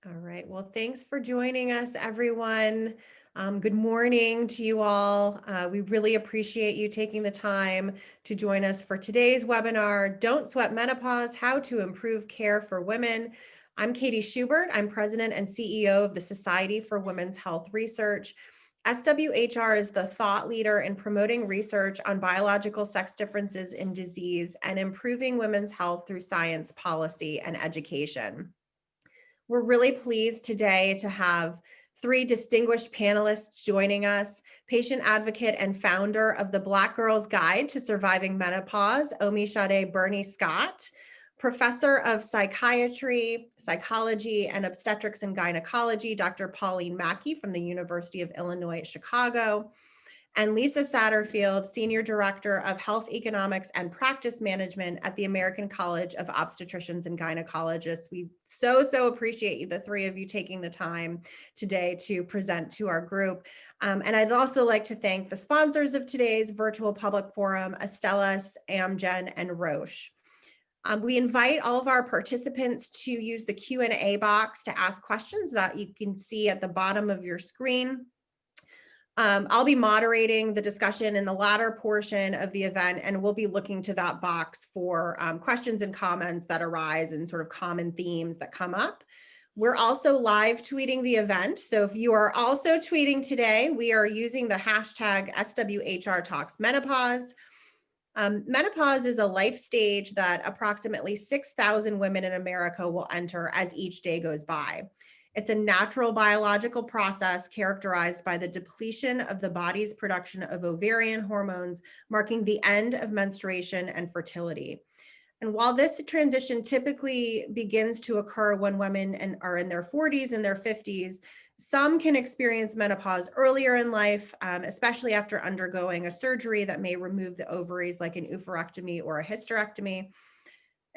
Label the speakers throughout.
Speaker 1: All right. Well, thanks for joining us, everyone. Good morning to you all. We really appreciate you taking the time to join us for today's webinar, Don't Sweat Menopause, How to Improve Care for Women. I'm Katie Shubert. I'm President and CEO of the Society for Women's Health Research. SWHR is the thought leader in promoting research on biological sex differences in disease and improving women's health through science, policy, and education. We're really pleased today to have three distinguished panelists joining us: patient advocate and founder of the Black Girl's Guide to Surviving Menopause, Omishade Bernie Scott; professor of psychiatry, psychology, and obstetrics and gynecology, Dr. Pauline Mackey from the University of Illinois at Chicago; and Lisa Satterfield, Senior Director of Health Economics and Practice Management at the American College of Obstetricians and Gynecologists. We so appreciate you, the three of you, taking the time today to present to our group. And I'd also like to thank the sponsors of today's virtual public forum, Astellas, Amgen, and Roche. We invite all of our participants to use the Q&A box to ask questions that you can see at the bottom of your screen. I'll be moderating the discussion in the latter portion of the event, and we'll be looking to that box for questions and comments that arise and sort of common themes that come up. We're also live tweeting the event. So if you are also tweeting today, we are using the hashtag SWHR Talks Menopause. Menopause is a life stage that approximately 6,000 women in America will enter as each day goes by. It's a natural biological process characterized by the depletion of the body's production of ovarian hormones, marking the end of menstruation and fertility. And while this transition typically begins to occur when women are in their 40s and their 50s, some can experience menopause earlier in life, especially after undergoing a surgery that may remove the ovaries, like an oophorectomy or a hysterectomy.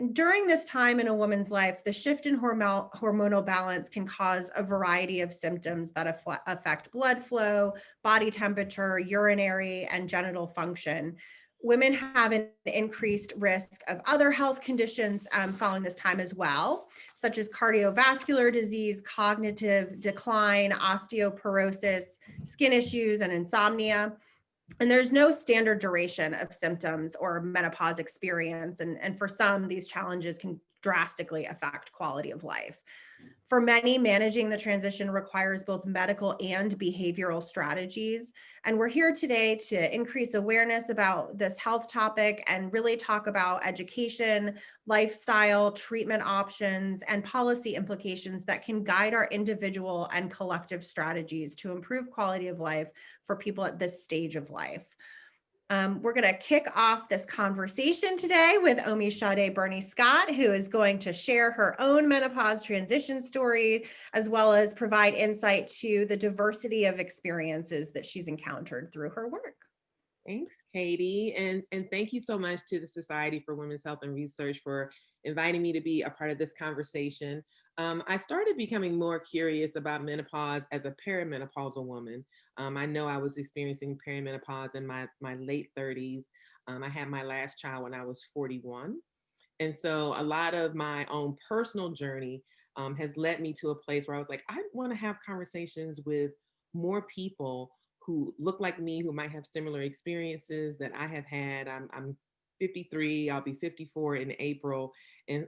Speaker 1: And during this time in a woman's life, the shift in hormonal balance can cause a variety of symptoms that affect blood flow, body temperature, urinary, and genital function. Women have an increased risk of other health conditions following this time as well, such as cardiovascular disease, cognitive decline, osteoporosis, skin issues, and insomnia. And there's no standard duration of symptoms or menopause experience. And for some, these challenges can drastically affect quality of life. For many, managing the transition requires both medical and behavioral strategies. And we're here today to increase awareness about this health topic and really talk about education, lifestyle, treatment options, and policy implications that can guide our individual and collective strategies to improve quality of life for people at this stage of life. We're going to kick off this conversation today with Omishade Bernie Scott, who is going to share her own menopause transition story, as well as provide insight to the diversity of experiences that she's encountered through her work.
Speaker 2: Thanks, Katie. And thank you so much to the Society for Women's Health and Research for inviting me to be a part of this conversation. I started becoming more curious about menopause as a perimenopausal woman. I know I was experiencing perimenopause in my late 30s. I had my last child when I was 41. And so a lot of my own personal journey has led me to a place where I was like, I want to have conversations with more people who look like me, who might have similar experiences that I have had. I'm 53, I'll be 54 in April, and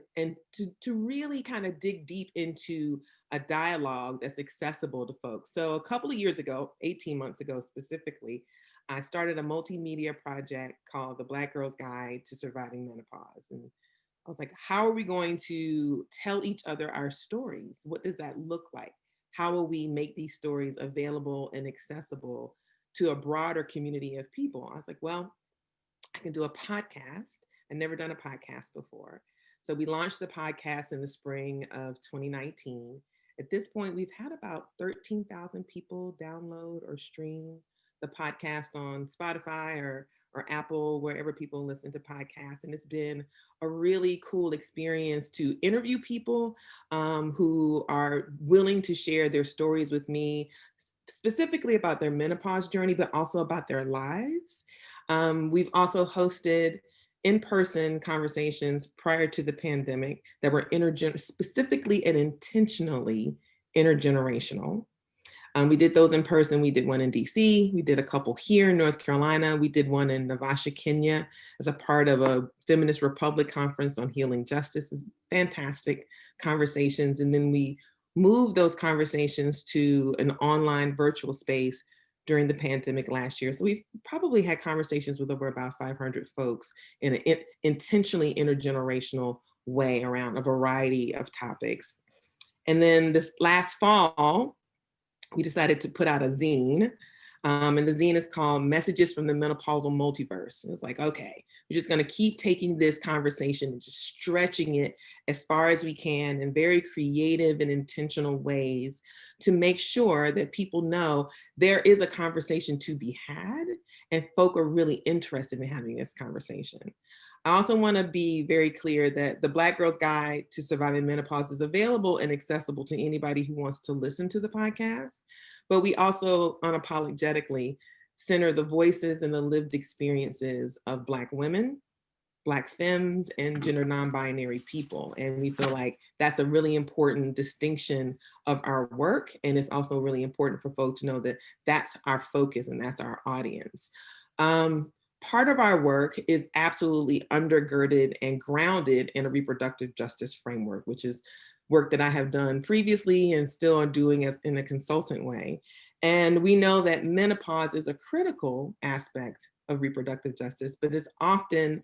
Speaker 2: to really kind of dig deep into a dialogue that's accessible to folks. So a couple of years ago, 18 months ago specifically, I started a multimedia project called The Black Girl's Guide to Surviving Menopause. And I was like, how are we going to tell each other our stories? What does that look like? How will we make these stories available and accessible to a broader community of people? I was like, well, I can do a podcast. I've never done a podcast before. So we launched the podcast in the spring of 2019. At this point, we've had about 13,000 people download or stream the podcast on Spotify or Apple, wherever people listen to podcasts. And it's been a really cool experience to interview people who are willing to share their stories with me, specifically about their menopause journey, but also about their lives. We've also hosted in-person conversations prior to the pandemic that were specifically and intentionally intergenerational. We did those in person. We did one in DC. We did a couple here in North Carolina. We did one in Naivasha, Kenya, as a part of a Feminist Republic conference on healing justice. It's fantastic conversations. And then we moved those conversations to an online virtual space during the pandemic last year. So we've probably had conversations with over about 500 folks in an intentionally intergenerational way around a variety of topics. And then this last fall, we decided to put out a zine. And the zine is called Messages from the Menopausal Multiverse. And it's like, okay, we're just going to keep taking this conversation and just stretching it as far as we can in very creative and intentional ways to make sure that people know there is a conversation to be had and folk are really interested in having this conversation. I also want to be very clear that the Black Girl's Guide to Surviving Menopause is available and accessible to anybody who wants to listen to the podcast. But we also unapologetically center the voices and the lived experiences of Black women, Black femmes, and gender non-binary people. And we feel like that's a really important distinction of our work. And it's also really important for folks to know that that's our focus and that's our audience. Part of our work is absolutely undergirded and grounded in a reproductive justice framework, which is work that I have done previously and still are doing as in a consultant way. And we know that menopause is a critical aspect of reproductive justice, but it's often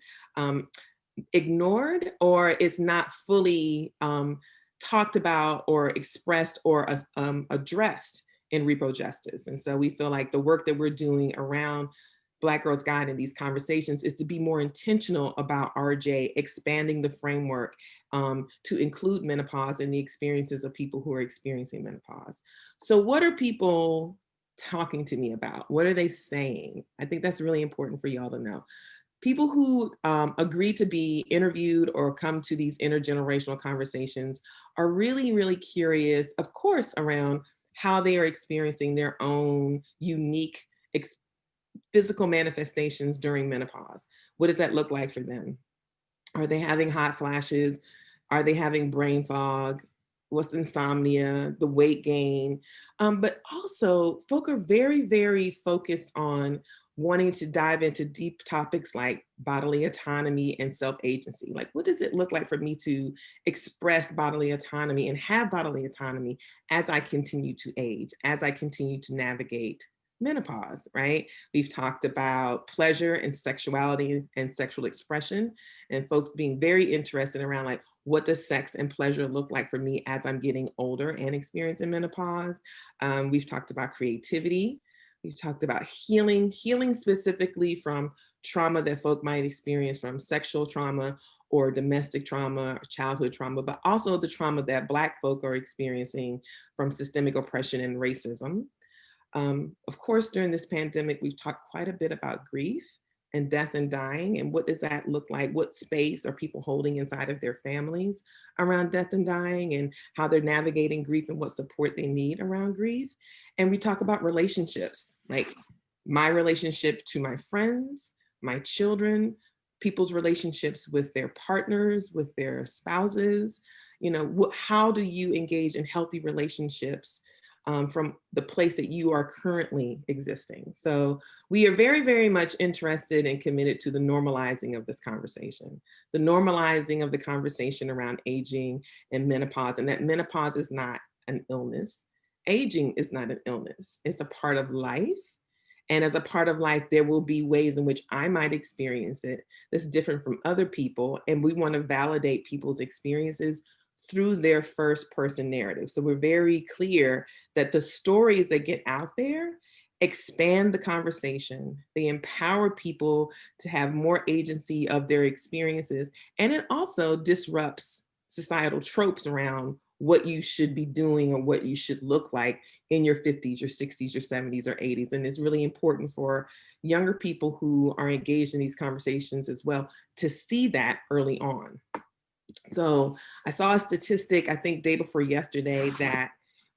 Speaker 2: ignored or it's not fully talked about or expressed or addressed in repro justice. And so we feel like the work that we're doing around Black Girls Guide in these conversations is to be more intentional about RJ expanding the framework to include menopause and the experiences of people who are experiencing menopause. So what are people talking to me about? What are they saying? I think that's really important for y'all to know. People who agree to be interviewed or come to these intergenerational conversations are really, really curious, of course, around how they are experiencing their own unique physical manifestations during menopause. What does that look like for them? Are they having hot flashes? Are they having brain fog? What's insomnia, the weight gain? But also, folk are very, very focused on wanting to dive into deep topics like bodily autonomy and self-agency. Like, what does it look like for me to express bodily autonomy and have bodily autonomy as I continue to age, as I continue to navigate menopause, right? We've talked about pleasure and sexuality and sexual expression, and folks being very interested around like, what does sex and pleasure look like for me as I'm getting older and experiencing menopause? We've talked about creativity. We've talked about healing specifically from trauma that folk might experience from sexual trauma or domestic trauma or childhood trauma, but also the trauma that Black folk are experiencing from systemic oppression and racism. Of course, during this pandemic, we've talked quite a bit about grief and death and dying, and what does that look like? What space are people holding inside of their families around death and dying, and how they're navigating grief and what support they need around grief. And we talk about relationships, like my relationship to my friends, my children, people's relationships with their partners, with their spouses. You know, how do you engage in healthy relationships from the place that you are currently existing? So we are very, very much interested and committed to the normalizing of this conversation, the normalizing of the conversation around aging and menopause, and that menopause is not an illness. Aging is not an illness. It's a part of life. And as a part of life, there will be ways in which I might experience it that's different from other people. And we want to validate people's experiences through their first person narrative. So we're very clear that the stories that get out there expand the conversation. They empower people to have more agency of their experiences. And it also disrupts societal tropes around what you should be doing or what you should look like in your 50s, your 60s, your 70s, or 80s. And it's really important for younger people who are engaged in these conversations as well to see that early on. So I saw a statistic, I think day before yesterday, that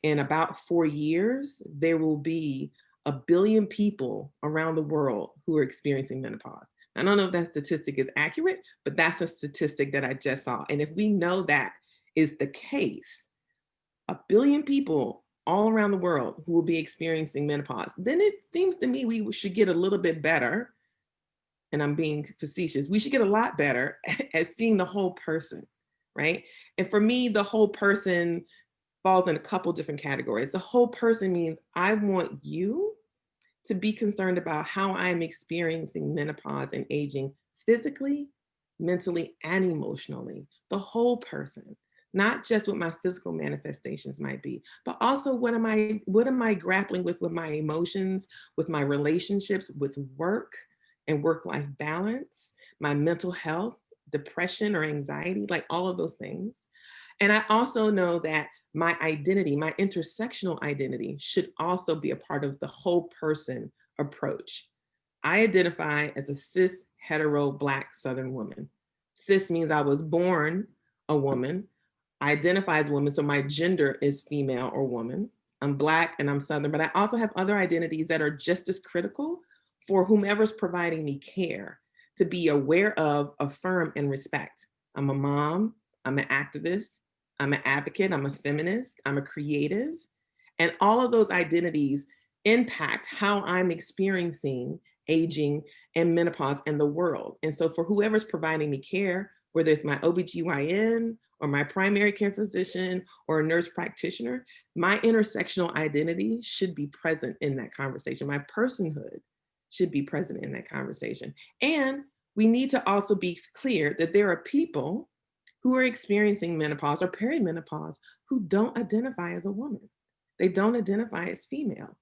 Speaker 2: in about 4 years, there will be 1 billion people around the world who are experiencing menopause. I don't know if that statistic is accurate, but that's a statistic that I just saw. And if we know that is the case, 1 billion people all around the world who will be experiencing menopause, then it seems to me we should get a little bit better, and I'm being facetious, we should get a lot better at seeing the whole person, right? And for me, the whole person falls in a couple different categories. The whole person means I want you to be concerned about how I'm experiencing menopause and aging physically, mentally, and emotionally. The whole person, not just what my physical manifestations might be, but also what am I grappling with my emotions, with my relationships, with work and work-life balance, my mental health, depression or anxiety, like all of those things. And I also know that my identity, my intersectional identity, should also be a part of the whole person approach. I identify as a cis, hetero, Black Southern woman. Cis means I was born a woman. I identify as a woman, so my gender is female or woman. I'm Black and I'm Southern, but I also have other identities that are just as critical for whomever's providing me care to be aware of, affirm, and respect. I'm a mom, I'm an activist, I'm an advocate, I'm a feminist, I'm a creative. And all of those identities impact how I'm experiencing aging and menopause in the world. And so for whoever's providing me care, whether it's my OBGYN or my primary care physician or a nurse practitioner, my intersectional identity should be present in that conversation. My personhood should be present in that conversation. And we need to also be clear that there are people who are experiencing menopause or perimenopause who don't identify as a woman. They don't identify as female.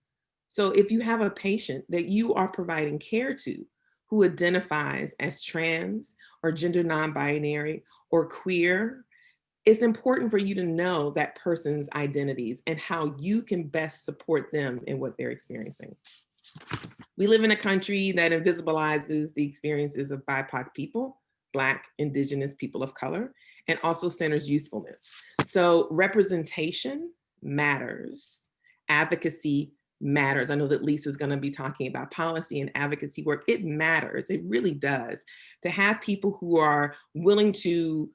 Speaker 2: So if you have a patient that you are providing care to who identifies as trans or gender non-binary or queer, it's important for you to know that person's identities and how you can best support them in what they're experiencing. We live in a country that invisibilizes the experiences of BIPOC people, Black, Indigenous, people of color, and also centers youthfulness. So representation matters, advocacy matters. I know that Lisa's going to be talking about policy and advocacy work. It matters, it really does, to have people who are willing to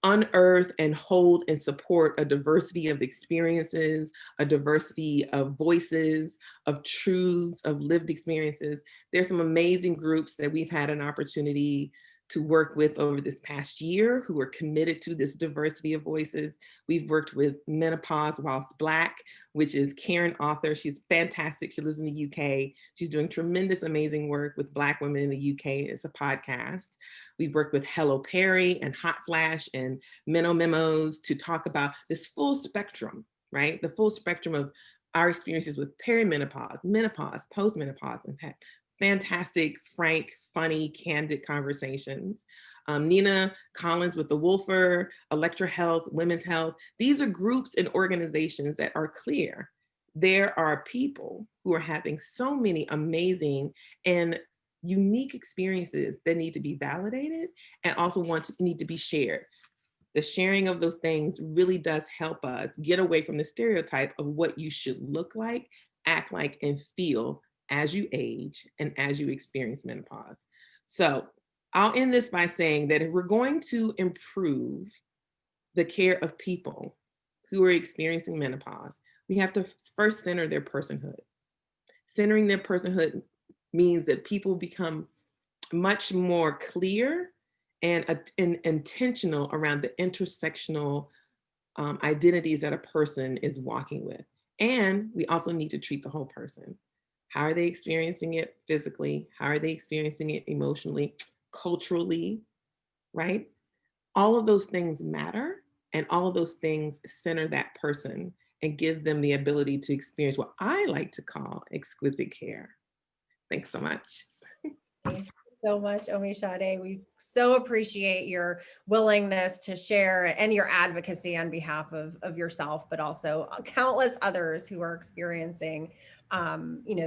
Speaker 2: unearth and hold and support a diversity of experiences, a diversity of voices, of truths, of lived experiences. There's some amazing groups that we've had an opportunity to work with over this past year who are committed to this diversity of voices. We've worked with Menopause Whilst Black, which is Karen Author. She's fantastic. She lives in the UK. She's doing tremendous, amazing work with Black women in the UK. It's a podcast. We've worked with Hello Perry and Hot Flash and Memos to talk about this full spectrum, right? The full spectrum of our experiences with perimenopause, menopause, postmenopause, and fantastic, frank, funny, candid conversations. Nina Collins with the Wolfer, Electra Health, Women's Health. These are groups and organizations that are clear. There are people who are having so many amazing and unique experiences that need to be validated and also need to be shared. The sharing of those things really does help us get away from the stereotype of what you should look like, act like, and feel as you age and as you experience menopause. So I'll end this by saying that if we're going to improve the care of people who are experiencing menopause, we have to first center their personhood. Centering their personhood means that people become much more clear and intentional around the intersectional identities that a person is walking with. And we also need to treat the whole person. How are they experiencing it physically? How are they experiencing it emotionally, culturally, right? All of those things matter, and all of those things center that person and give them the ability to experience what I like to call exquisite care. Thanks so much.
Speaker 1: Thank you so much, Omishade. We so appreciate your willingness to share and your advocacy on behalf of yourself, but also countless others who are experiencing,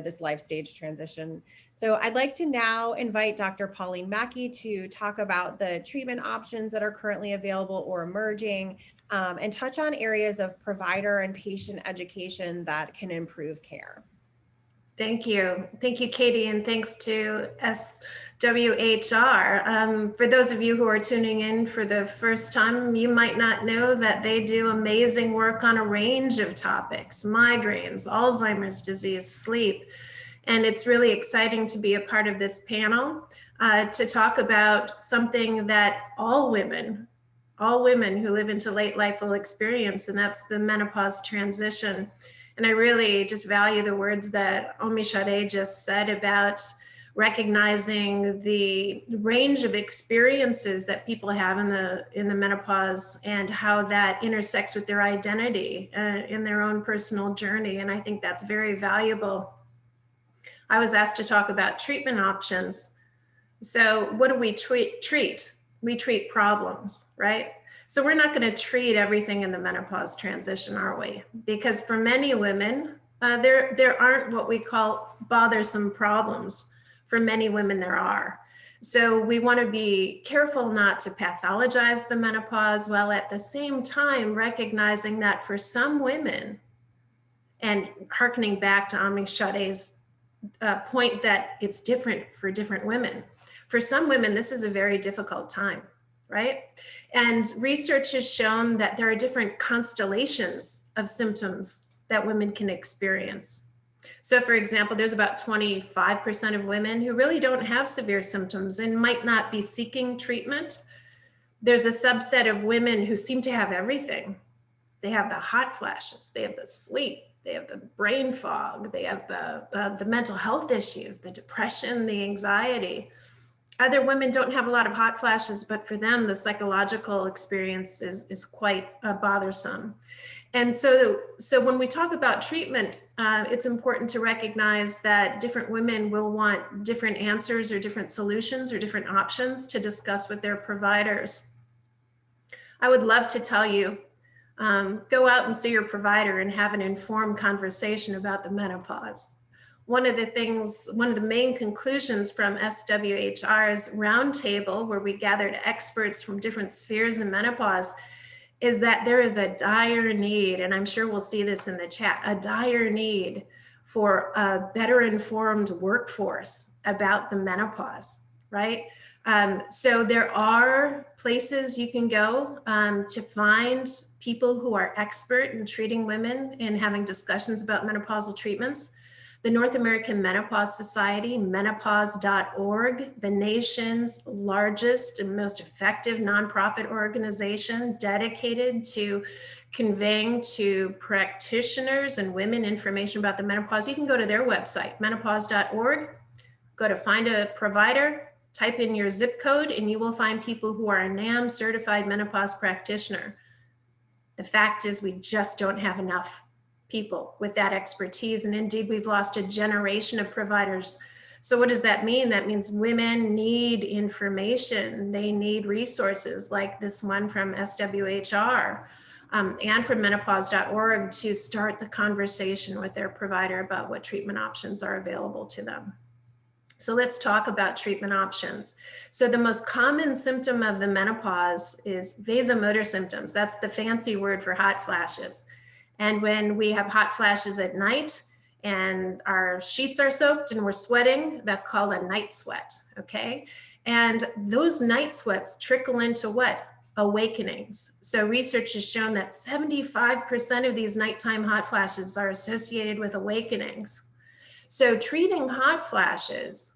Speaker 1: this life stage transition. So I'd like to now invite Dr. Pauline Mackey to talk about the treatment options that are currently available or emerging, and touch on areas of provider and patient education that can improve care.
Speaker 3: Thank you. Thank you, Katie. And thanks to SWHR. For those of you who are tuning in for the first time, you might not know that they do amazing work on a range of topics: migraines, Alzheimer's disease, sleep. And it's really exciting to be a part of this panel to talk about something that all women who live into late life will experience, and that's the menopause transition. And I really just value the words that Omi Shade just said about recognizing the range of experiences that people have in the menopause and how that intersects with their identity in their own personal journey. And I think that's very valuable. I was asked to talk about treatment options. So what do we treat? We treat problems, right? So we're not going to treat everything in the menopause transition, are we? Because for many women, there aren't what we call bothersome problems. For many women, there are. So we want to be careful not to pathologize the menopause, while at the same time recognizing that for some women, and hearkening back to Ami Shade's point that it's different for different women. For some women, this is a very difficult time, right? And research has shown that there are different constellations of symptoms that women can experience. So for example, there's about 25% of women who really don't have severe symptoms and might not be seeking treatment. There's a subset of women who seem to have everything. They have the hot flashes, they have the sleep, they have the brain fog, they have the mental health issues, the depression, the anxiety. Other women don't have a lot of hot flashes, but for them, the psychological experience is quite bothersome. And so when we talk about treatment, it's important to recognize that different women will want different answers or different solutions or different options to discuss with their providers. I would love to tell you, go out and see your provider and have an informed conversation about the menopause. One of the main conclusions from SWHR's roundtable, where we gathered experts from different spheres in menopause, is that there is a dire need, and I'm sure we'll see this in the chat, a dire need for a better informed workforce about the menopause, right? So there are places you can go to find people who are expert in treating women and having discussions about menopausal treatments. The North American Menopause Society, menopause.org, the nation's largest and most effective nonprofit organization dedicated to conveying to practitioners and women information about the menopause. You can go to their website, menopause.org, go to find a provider, type in your zip code, and you will find people who are a NAM certified menopause practitioner. The fact is, we just don't have enough people with that expertise. And indeed, we've lost a generation of providers. So what does that mean? That means women need information. They need resources like this one from SWHR and from menopause.org to start the conversation with their provider about what treatment options are available to them. So let's talk about treatment options. So the most common symptom of the menopause is vasomotor symptoms. That's the fancy word for hot flashes. And when we have hot flashes at night and our sheets are soaked and we're sweating, that's called a night sweat, okay? And those night sweats trickle into what? Awakenings. So research has shown that 75% of these nighttime hot flashes are associated with awakenings. So treating hot flashes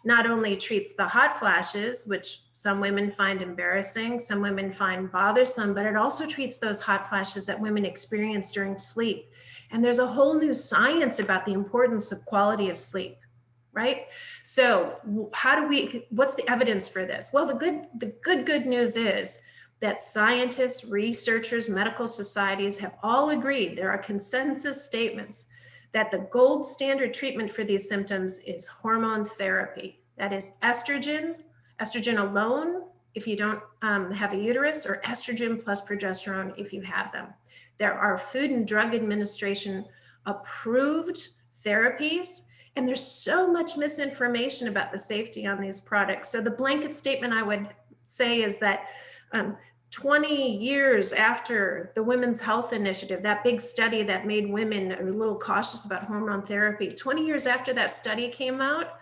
Speaker 3: not only treats the hot flashes, which some women find embarrassing, some women find bothersome, but it also treats those hot flashes that women experience during sleep. And there's a whole new science about the importance of quality of sleep, right? So what's the evidence for this? Well, the good news is that scientists, researchers, medical societies have all agreed, there are consensus statements that the gold standard treatment for these symptoms is hormone therapy. That is estrogen alone if you don't have a uterus, or estrogen plus progesterone if you have them. There are Food and Drug Administration approved therapies, and there's so much misinformation about the safety on these products. So the blanket statement I would say is that 20 years after the Women's Health Initiative, that big study that made women a little cautious about hormone therapy, 20 years after that study came out,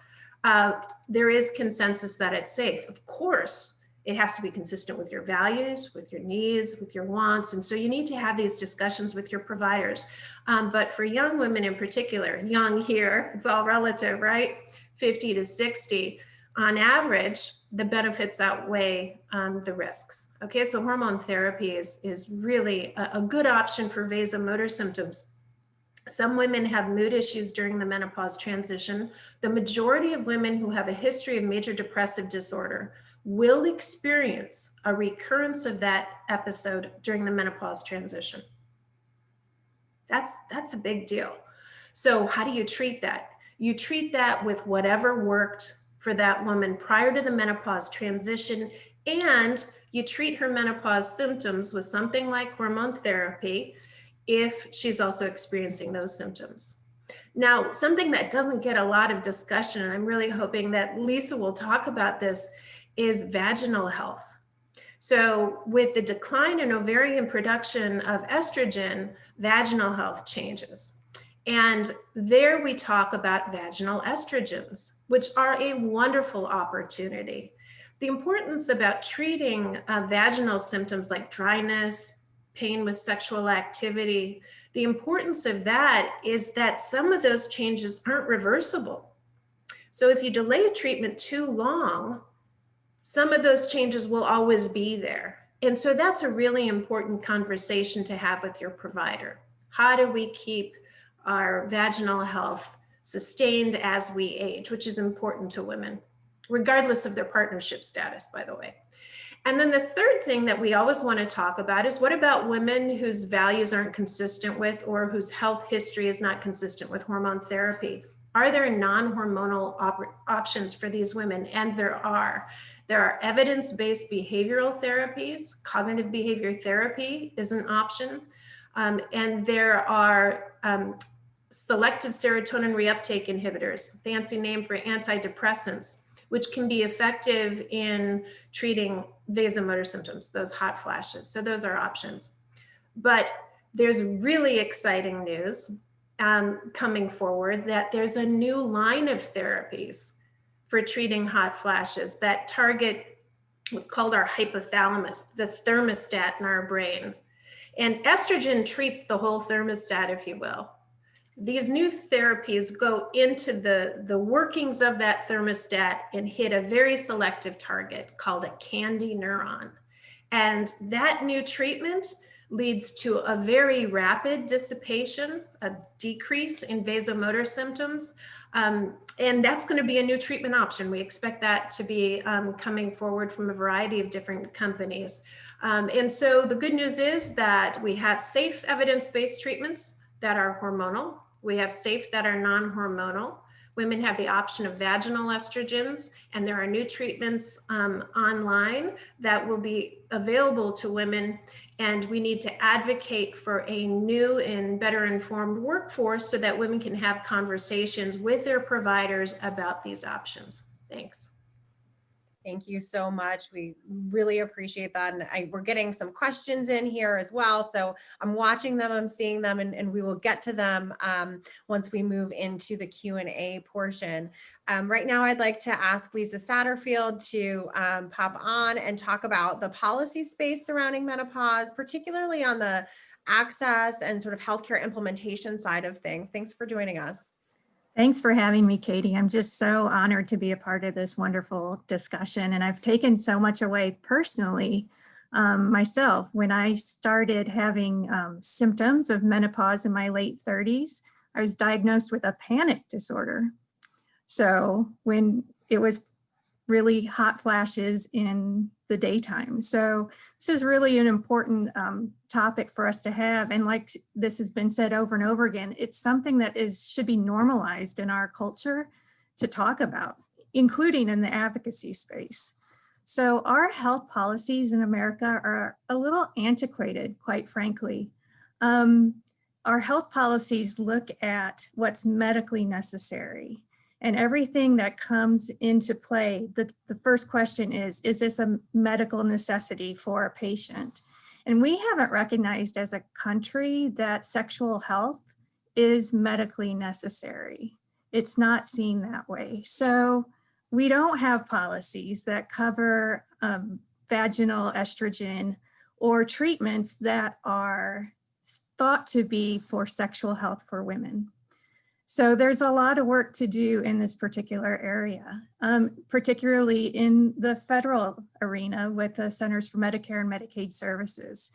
Speaker 3: there is consensus that it's safe. Of course, it has to be consistent with your values, with your needs, with your wants. And so you need to have these discussions with your providers. But for young women in particular, young here, it's all relative, right? 50 to 60, on average, the benefits outweigh the risks. Okay, so hormone therapy is really a good option for vasomotor symptoms. Some women have mood issues during the menopause transition. The majority of women who have a history of major depressive disorder will experience a recurrence of that episode during the menopause transition. That's a big deal. So how do you treat that? You treat that with whatever worked for that woman prior to the menopause transition, and you treat her menopause symptoms with something like hormone therapy if she's also experiencing those symptoms. Now, something that doesn't get a lot of discussion, and I'm really hoping that Lisa will talk about this, is vaginal health. So with the decline in ovarian production of estrogen, vaginal health changes. And there we talk about vaginal estrogens, which are a wonderful opportunity. The importance about treating vaginal symptoms like dryness, pain with sexual activity, the importance of that is that some of those changes aren't reversible. So if you delay a treatment too long, some of those changes will always be there. And so that's a really important conversation to have with your provider. How do we keep our vaginal health sustained as we age, which is important to women, regardless of their partnership status, by the way. And then the third thing that we always want to talk about is, what about women whose values aren't consistent with, or whose health history is not consistent with hormone therapy? Are there non-hormonal options for these women? And there are. There are evidence-based behavioral therapies. Cognitive behavior therapy is an option. And there are selective serotonin reuptake inhibitors, fancy name for antidepressants, which can be effective in treating vasomotor symptoms, those hot flashes. So those are options. But there's really exciting news coming forward, that there's a new line of therapies for treating hot flashes that target what's called our hypothalamus, the thermostat in our brain. And estrogen treats the whole thermostat, if you will. These new therapies go into the workings of that thermostat and hit a very selective target called a candy neuron. And that new treatment leads to a very rapid dissipation, a decrease in vasomotor symptoms. And that's going to be a new treatment option. We expect that to be coming forward from a variety of different companies. And so the good news is that we have safe evidence-based treatments that are hormonal. We have safe that are non-hormonal. Women have the option of vaginal estrogens, and there are new treatments online that will be available to women. And we need to advocate for a new and better informed workforce so that women can have conversations with their providers about these options. Thanks.
Speaker 1: Thank you so much. We really appreciate that. And we're getting some questions in here as well. So I'm watching them, I'm seeing them, and we will get to them once we move into the Q&A portion. Right now, I'd like to ask Lisa Satterfield to pop on and talk about the policy space surrounding menopause, particularly on the access and sort of healthcare implementation side of things. Thanks for joining us.
Speaker 4: Thanks for having me, Katie. I'm just so honored to be a part of this wonderful discussion. And I've taken so much away personally myself. When I started having symptoms of menopause in my late 30s, I was diagnosed with a panic disorder. So when it was really hot flashes in the daytime. So this is really an important topic for us to have. And like this has been said over and over again, it's something that should be normalized in our culture to talk about, including in the advocacy space. So our health policies in America are a little antiquated, quite frankly. Our health policies look at what's medically necessary. And everything that comes into play, the first question is this a medical necessity for a patient? And we haven't recognized as a country that sexual health is medically necessary. It's not seen that way. So we don't have policies that cover vaginal estrogen or treatments that are thought to be for sexual health for women. So there's a lot of work to do in this particular area, particularly in the federal arena with the Centers for Medicare and Medicaid Services.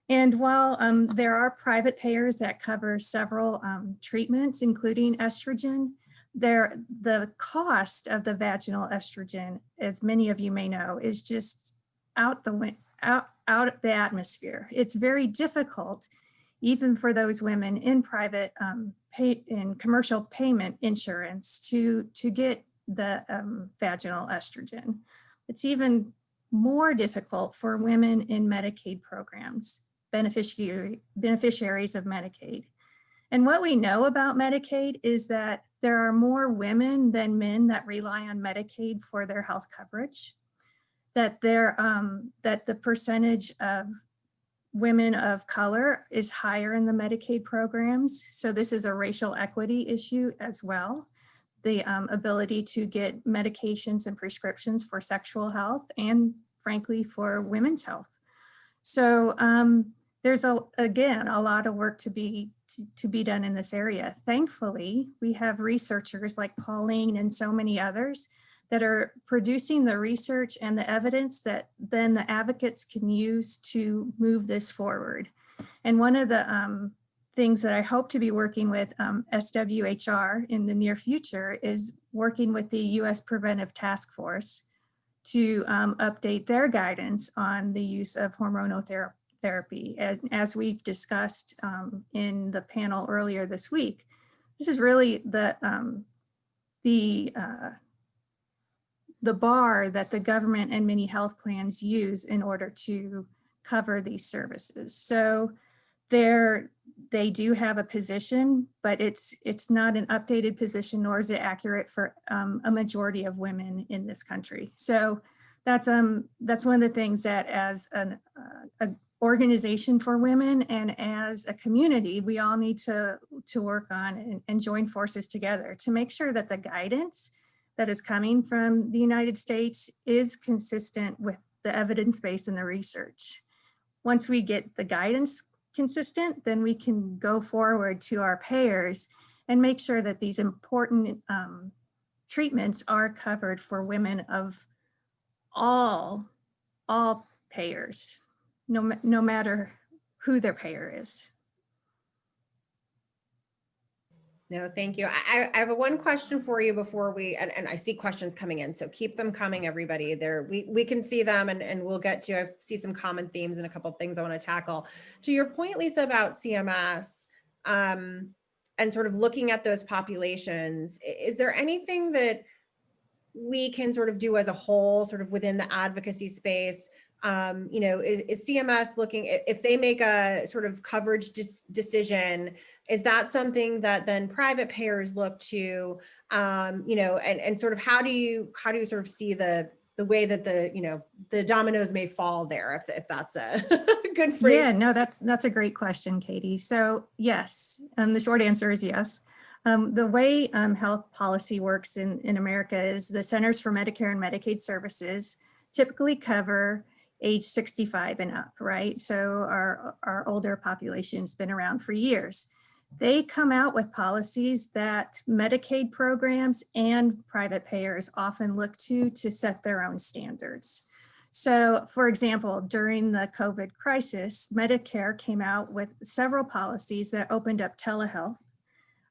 Speaker 4: And while there are private payers that cover several treatments, including estrogen, the cost of the vaginal estrogen, as many of you may know, is just out the atmosphere. It's very difficult, even for those women in private in commercial payment insurance, to get the vaginal estrogen. It's even more difficult for women in Medicaid programs, beneficiaries of Medicaid. And what we know about Medicaid is that there are more women than men that rely on Medicaid for their health coverage, that the percentage of women of color is higher in the Medicaid programs. So this is a racial equity issue as well. The ability to get medications and prescriptions for sexual health and frankly for women's health. So there's again a lot of work to be done in this area. Thankfully, we have researchers like Pauline and so many others that are producing the research and the evidence that then the advocates can use to move this forward. And one of the things that I hope to be working with SWHR in the near future is working with the US Preventive Task Force to update their guidance on the use of hormonal therapy. And as we've discussed in the panel earlier this week, this is really the bar that the government and many health plans use in order to cover these services. So they do have a position, but it's not an updated position, nor is it accurate for a majority of women in this country. So that's one of the things that as an organization for women and as a community, we all need to work on and join forces together to make sure that the guidance that is coming from the United States is consistent with the evidence base and the research. Once we get the guidance consistent, then we can go forward to our payers and make sure that these important treatments are covered for women of all payers, no matter who their payer is.
Speaker 1: No, thank you. I have one question for you before and I see questions coming in, so keep them coming, everybody. We can see them and we'll get to, I see some common themes and a couple of things I want to tackle. To your point, Lisa, about CMS and sort of looking at those populations, is there anything that we can sort of do as a whole, sort of within the advocacy space? Is CMS looking, if they make a sort of coverage decision, is that something that then private payers look to, and sort of how do you sort of see the way that the dominoes may fall there, if that's a good phrase?
Speaker 4: Yeah, no, that's a great question, Katie. So yes, the short answer is yes. The way health policy works in America is the Centers for Medicare and Medicaid Services typically cover age 65 and up, right? So our older population's been around for years. They come out with policies that Medicaid programs and private payers often look to set their own standards. So for example, during the COVID crisis, Medicare came out with several policies that opened up telehealth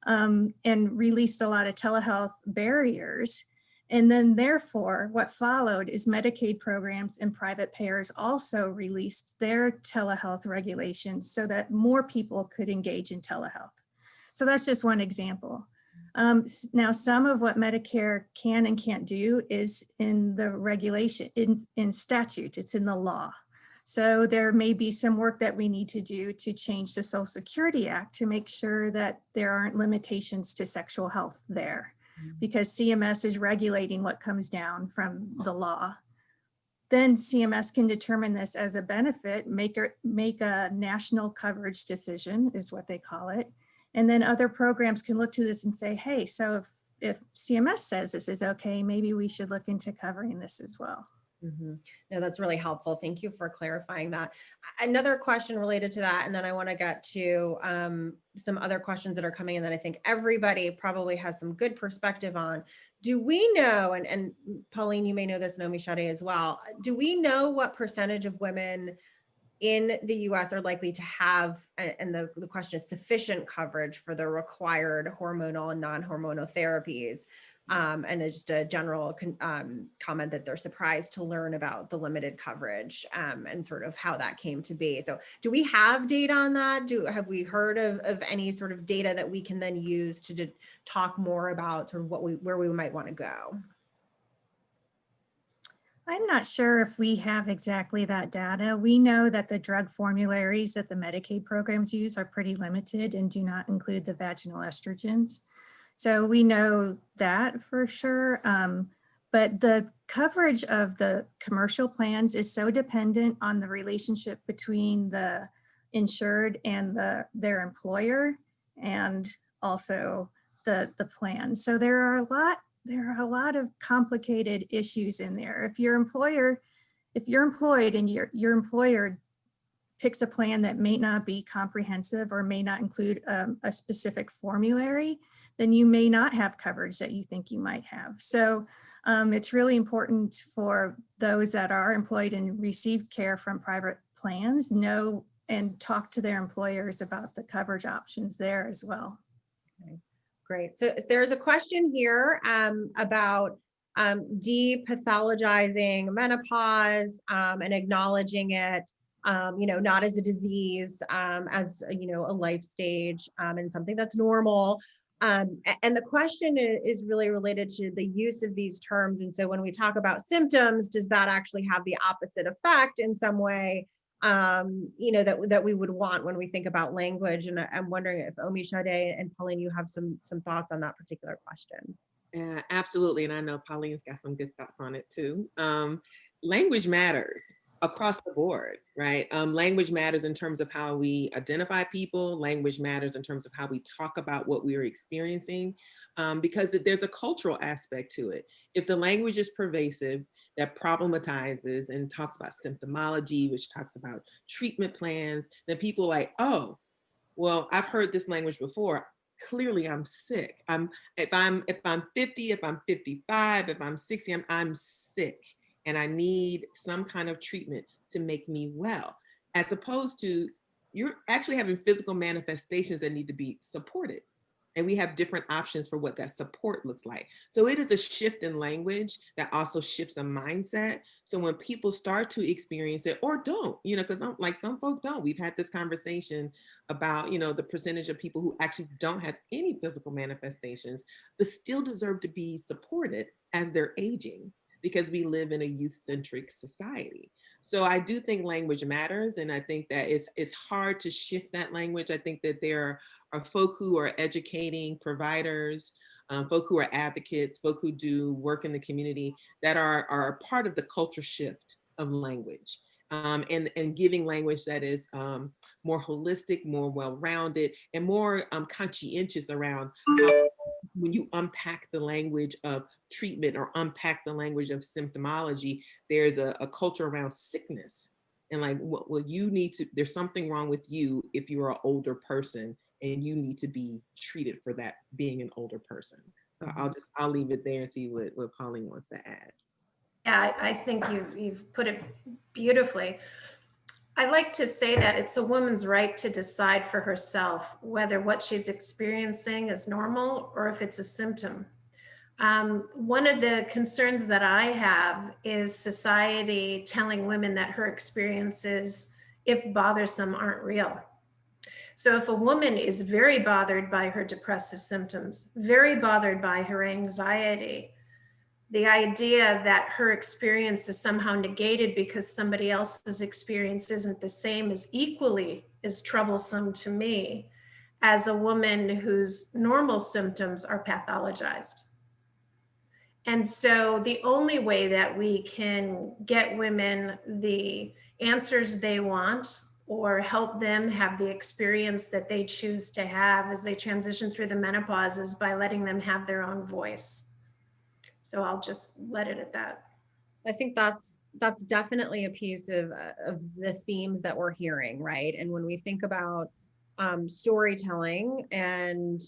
Speaker 4: and released a lot of telehealth barriers. And then therefore, what followed is Medicaid programs and private payers also released their telehealth regulations so that more people could engage in telehealth. So that's just one example. Now, some of what Medicare can and can't do is in the regulation, in statute, it's in the law. So there may be some work that we need to do to change the Social Security Act to make sure that there aren't limitations to sexual health there, because CMS is regulating what comes down from the law. Then CMS can determine this as a benefit, make a national coverage decision is what they call it. And then other programs can look to this and say, hey, so if CMS says this is okay, maybe we should look into covering this as well.
Speaker 1: No, that's really helpful. Thank you for clarifying that. Another question related to that, and then I want to get to some other questions that are coming in that I think everybody probably has some good perspective on. Do we know, and Pauline, you may know this, Naomi Shade as well, do we know what percentage of women in the US are likely to have, and the question is sufficient coverage for the required hormonal and non-hormonal therapies? And it's just a general comment that they're surprised to learn about the limited coverage and sort of how that came to be. So do we have data on that? Have we heard of any sort of data that we can then use to talk more about sort of where we might want to go?
Speaker 4: I'm not sure if we have exactly that data. We know that the drug formularies that the Medicaid programs use are pretty limited and do not include the vaginal estrogens. So we know that for sure. But the coverage of the commercial plans is so dependent on the relationship between the insured and their employer, and also the plan. So there are a lot of complicated issues in there. If you're employed and your employer picks a plan that may not be comprehensive or may not include a specific formulary, then you may not have coverage that you think you might have. So it's really important for those that are employed and receive care from private plans, know and talk to their employers about the coverage options there as well.
Speaker 1: Okay, great. So there's a question here about depathologizing menopause and acknowledging it, not as a disease, as a life stage and something that's normal. And the question is really related to the use of these terms. And so when we talk about symptoms, does that actually have the opposite effect in some way, that we would want when we think about language? And I'm wondering if Omi Shade and Pauline, you have some thoughts on that particular question.
Speaker 2: Yeah, absolutely. And I know Pauline's got some good thoughts on it too. Language matters across the board, right? Language matters in terms of how we identify people. Language matters in terms of how we talk about what we are experiencing, because there's a cultural aspect to it. If the language is pervasive, that problematizes and talks about symptomology, which talks about treatment plans, then people are like, oh, well, I've heard this language before. Clearly I'm sick. If I'm 50, if I'm 55, if I'm 60, I'm sick. And I need some kind of treatment to make me well, as opposed to you're actually having physical manifestations that need to be supported. And we have different options for what that support looks like. So it is a shift in language that also shifts a mindset. So when people start to experience it or don't, because like some folk don't. We've had this conversation about, the percentage of people who actually don't have any physical manifestations, but still deserve to be supported as they're aging, because we live in a youth-centric society. So I do think language matters. And I think that it's hard to shift that language. I think that there are folk who are educating providers, folk who are advocates, folk who do work in the community that are a part of the culture shift of language. And giving language that is more holistic, more well-rounded, and more conscientious around how, when you unpack the language of treatment or unpack the language of symptomology, there's a culture around sickness. And like, well, there's something wrong with you if you're an older person, and you need to be treated for that being an older person. So I'll leave it there and see what Pauline wants to add.
Speaker 3: Yeah, I think you've put it beautifully. I like to say that it's a woman's right to decide for herself whether what she's experiencing is normal or if it's a symptom. One of the concerns that I have is society telling women that her experiences, if bothersome, aren't real. So if a woman is very bothered by her depressive symptoms, very bothered by her anxiety, the idea that her experience is somehow negated because somebody else's experience isn't the same is equally as troublesome to me as a woman whose normal symptoms are pathologized. And so the only way that we can get women the answers they want or help them have the experience that they choose to have as they transition through the menopause is by letting them have their own voice. So I'll just let it at that.
Speaker 1: I think that's definitely a piece of the themes that we're hearing, right? And when we think about storytelling and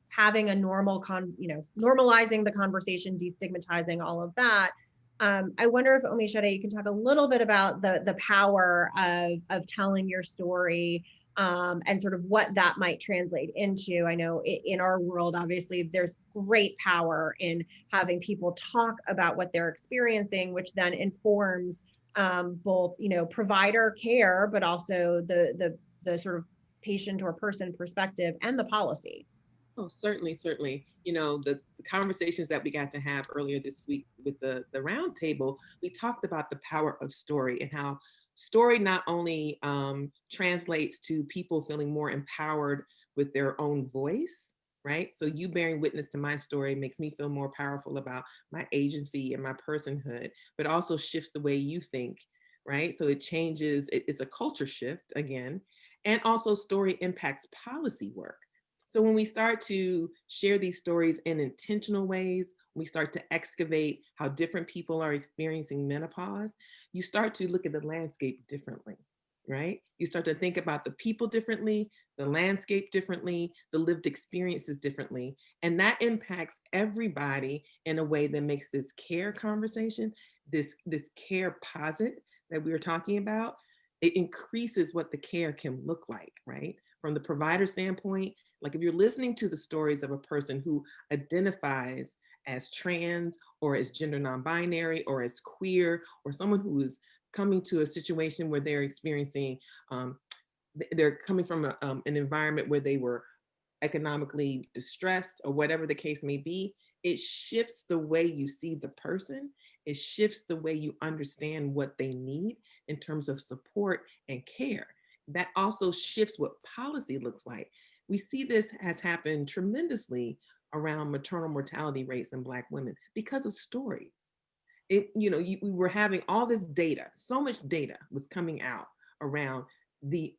Speaker 1: having a normalizing the conversation, destigmatizing all of that. I wonder if Omishade, you can talk a little bit about the power of telling your story and sort of what that might translate into. I know in our world, obviously, there's great power in having people talk about what they're experiencing, which then informs both, provider care, but also the sort of patient or person perspective and the policy.
Speaker 2: Oh, certainly, certainly. The conversations that we got to have earlier this week with the roundtable, we talked about the power of story and how story not only translates to people feeling more empowered with their own voice, right? So you bearing witness to my story makes me feel more powerful about my agency and my personhood, but also shifts the way you think, right? So it changes, it's a culture shift again. And also story impacts policy work. So when we start to share these stories in intentional ways, we start to excavate how different people are experiencing menopause, you start to look at the landscape differently, right? You start to think about the people differently, the landscape differently, the lived experiences differently. And that impacts everybody in a way that makes this care conversation, this care posit that we were talking about, it increases what the care can look like, right? From the provider standpoint, like if you're listening to the stories of a person who identifies as trans or as gender non-binary or as queer, or someone who is coming to a situation where they're experiencing, they're coming from an environment where they were economically distressed or whatever the case may be, it shifts the way you see the person. It shifts the way you understand what they need in terms of support and care. That also shifts what policy looks like. We see this has happened tremendously around maternal mortality rates in Black women because of stories. We were having all this data, so much data was coming out around the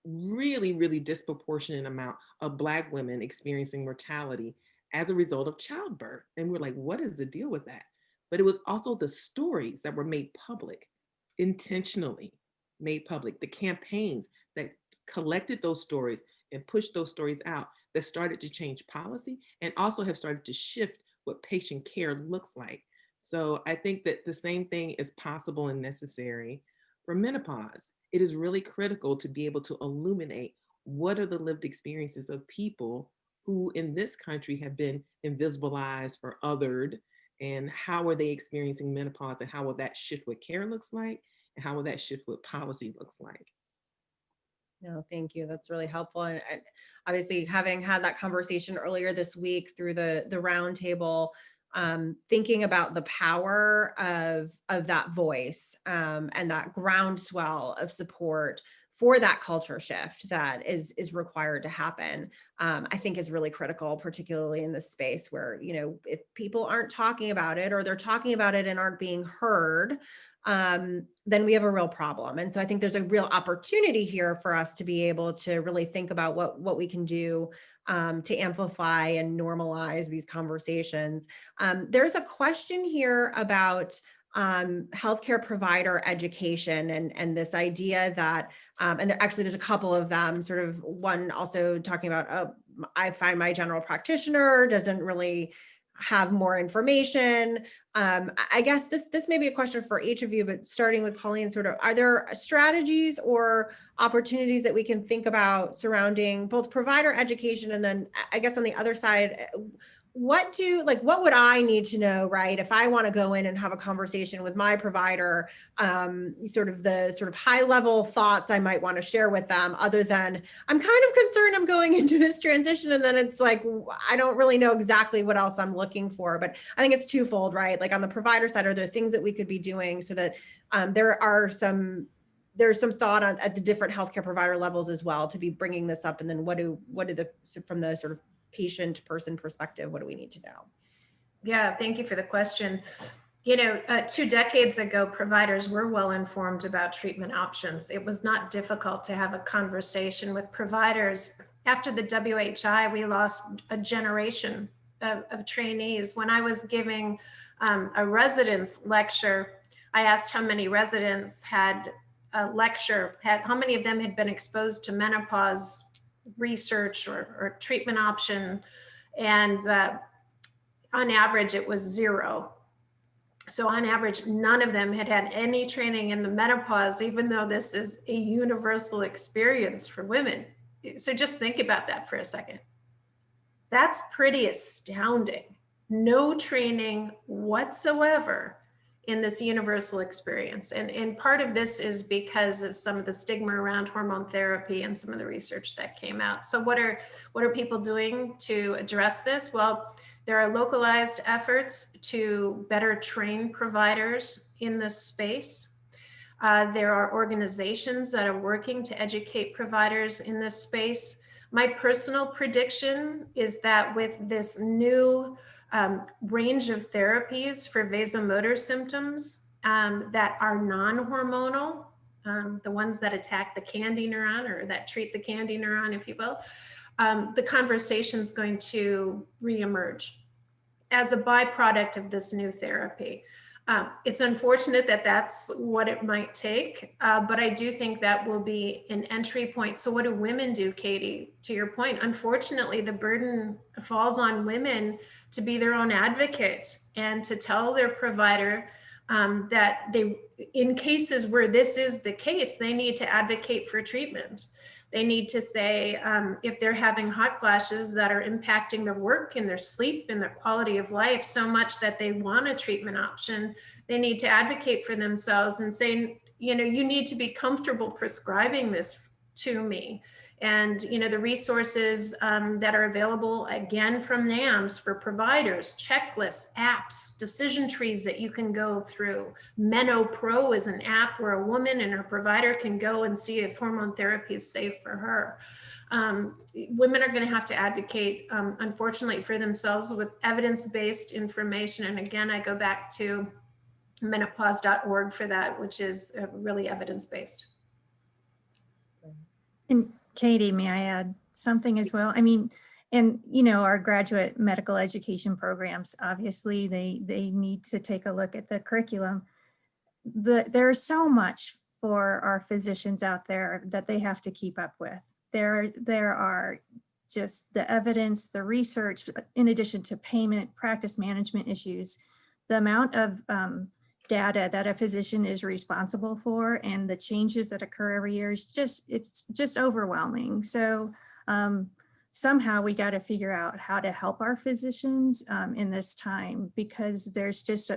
Speaker 2: really, really disproportionate amount of Black women experiencing mortality as a result of childbirth. And we're like, what is the deal with that? But it was also the stories that were made public, intentionally made public, the campaigns that collected those stories and pushed those stories out that started to change policy and also have started to shift what patient care looks like. So I think that the same thing is possible and necessary for menopause. It is really critical to be able to illuminate what are the lived experiences of people who in this country have been invisibilized or othered, and how are they experiencing menopause, and how will that shift what care looks like, and how will that shift what policy looks like.
Speaker 1: No, thank you. That's really helpful. And obviously, having had that conversation earlier this week through the roundtable, thinking about the power of that voice and that groundswell of support for that culture shift that is required to happen, I think is really critical, particularly in this space where, if people aren't talking about it or they're talking about it and aren't being heard, then we have a real problem. And so I think there's a real opportunity here for us to be able to really think about what we can do to amplify and normalize these conversations. There's a question here about healthcare provider education and this idea that, and actually there's a couple of them, sort of one also talking about, oh, I find my general practitioner doesn't really have more information. I guess this may be a question for each of you, but starting with Pauline, sort of, are there strategies or opportunities that we can think about surrounding both provider education and then I guess on the other side, what would I need to know, right? If I want to go in and have a conversation with my provider, sort of high level thoughts I might want to share with them, other than I'm kind of concerned I'm going into this transition. And then it's like, I don't really know exactly what else I'm looking for, but I think it's twofold, right? Like on the provider side, are there things that we could be doing so that there's some thought at the different healthcare provider levels as well to be bringing this up? And then from the sort of patient person perspective, what do we need to know?
Speaker 3: Yeah, thank you for the question. 2 decades ago, providers were well informed about treatment options. It was not difficult to have a conversation with providers. After the WHI, we lost a generation of trainees. When I was giving a residence lecture, I asked how many residents had a lecture, how many of them had been exposed to menopause research or treatment option. And on average, it was 0. So on average, none of them had had any training in the menopause, even though this is a universal experience for women. So just think about that for a second. That's pretty astounding. No training whatsoever in this universal experience. And part of this is because of some of the stigma around hormone therapy and some of the research that came out. So what are people doing to address this? Well, there are localized efforts to better train providers in this space. There are organizations that are working to educate providers in this space. My personal prediction is that with this new range of therapies for vasomotor symptoms that are non-hormonal, the ones that attack the candy neuron or that treat the candy neuron, if you will, the conversation is going to reemerge as a byproduct of this new therapy. It's unfortunate that that's what it might take, but I do think that will be an entry point. So what do women do, Katie? To your point, unfortunately, the burden falls on women to be their own advocate and to tell their provider that they, in cases where this is the case, they need to advocate for treatment. They need to say, if they're having hot flashes that are impacting their work and their sleep and their quality of life so much that they want a treatment option, they need to advocate for themselves and say, you need to be comfortable prescribing this to me. And, the resources that are available, again, from NAMS for providers, checklists, apps, decision trees that you can go through. MenoPro is an app where a woman and her provider can go and see if hormone therapy is safe for her. Women are going to have to advocate, unfortunately, for themselves with evidence-based information. And again, I go back to menopause.org for that, which is really evidence-based.
Speaker 4: And Katie, may I add something as well? I mean, and our graduate medical education programs, obviously they need to take a look at the curriculum. There's so much for our physicians out there that they have to keep up with. There are just the evidence, the research, in addition to payment, practice management issues, the amount of data that a physician is responsible for and the changes that occur every year is it's just overwhelming. So somehow we got to figure out how to help our physicians in this time, because there's just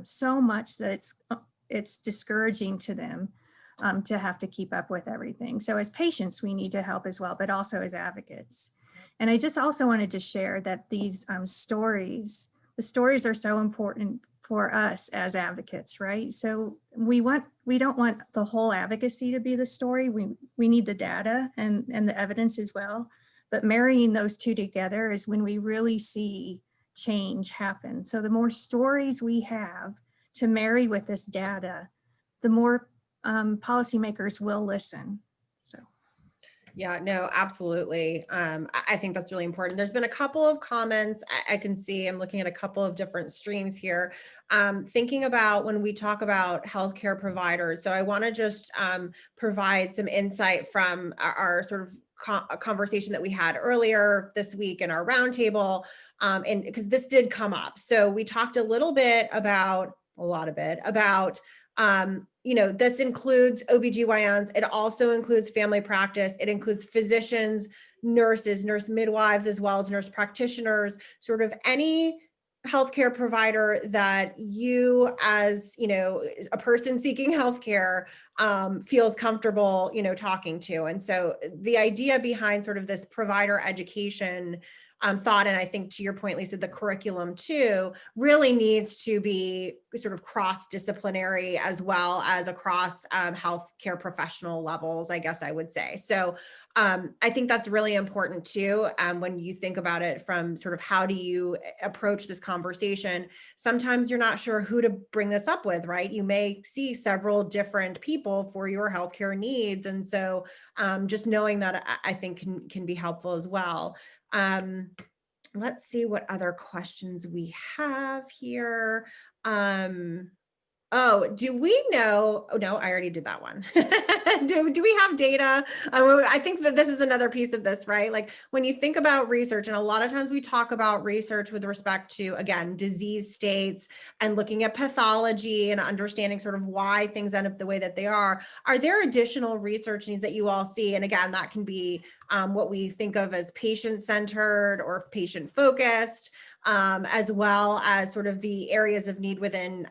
Speaker 4: so much that it's discouraging to them to have to keep up with everything. So as patients, we need to help as well, but also as advocates. And I just also wanted to share that these the stories are so important for us as advocates, right? So we don't want the whole advocacy to be the story. We need the data and the evidence as well. But marrying those two together is when we really see change happen. So the more stories we have to marry with this data, the more policymakers will listen. So.
Speaker 1: Yeah, no, absolutely. I think that's really important. There's been a couple of comments I can see. I'm looking at a couple of different streams here. Thinking about when we talk about healthcare providers. So I want to just provide some insight from our sort of conversation that we had earlier this week in our roundtable, and because this did come up. So we talked a lot about this includes OBGYNs. It also includes family practice. It includes physicians, nurses, nurse midwives, as well as nurse practitioners, sort of any healthcare provider that you, as, a person seeking healthcare, feels comfortable, talking to. And so the idea behind sort of this provider education thought, and I think to your point, Lisa, the curriculum too really needs to be sort of cross-disciplinary as well as across healthcare professional levels, I guess I would say. So I think that's really important too. When you think about it from sort of how do you approach this conversation, sometimes you're not sure who to bring this up with, right? You may see several different people for your healthcare needs. And so just knowing that I think can be helpful as well. Let's see what other questions we have here. Oh, do we know? Oh, no, I already did that one. do we have data? I think that this is another piece of this, right? Like when you think about research, and a lot of times we talk about research with respect to, again, disease states and looking at pathology and understanding sort of why things end up the way that they are. Are there additional research needs that you all see? And again, that can be what we think of as patient-centered or patient-focused. As well as sort of the areas of need within,